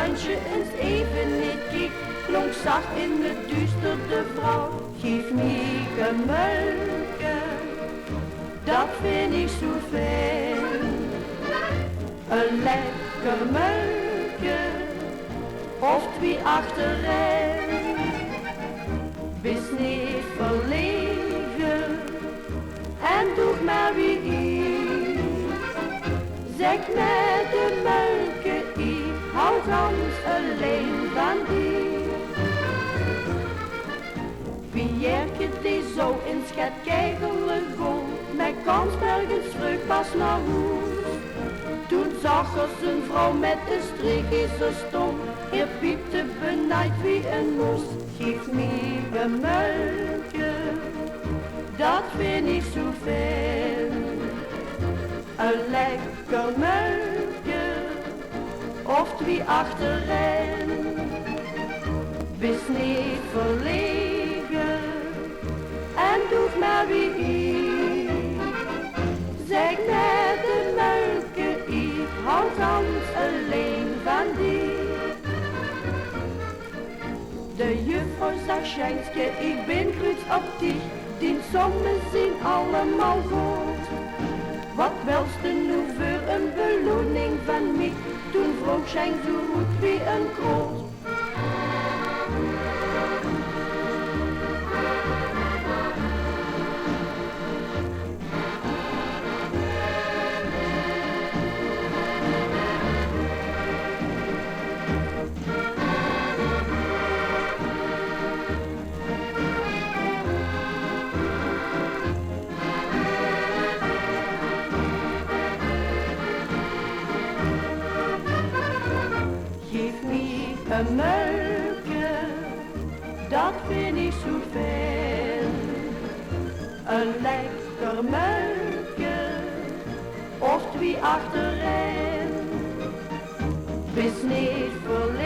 tuintje eens even niet kiek, klonk zacht in het duister de vrouw. Geef me een melkje, dat vind ik zo fijn. Een lekker melkje, of twee achterin. Wees niet verlegen, en doe maar wie ik. Zeg met de melkje, ik hou gans alleen van die. Wie jerke die zo in schat kegelen go, met kansbergens vrucht pas naar huis. Toen zag er zijn vrouw met de streekjes zo stom, hier piepte benauwd wie een moes. Geef me een melkje, dat vind ik zo fijn. Een lekker melkje, of twee achterin. Wees niet verlegen, en doe maar wie ik. Zeg met de melkje, ik hou gans alleen van die. De juffrouw zag Sjijnske, ik ben kruids op dich, die sommen zien allemaal goed. Wat welste nu voor een beloning van mij, toen vroeg Sjijn zo goed wie een kroot. Een melkje, dat vind ik zo fijn. Een lekker melkje, of twee achterin. Wees niet verlegen.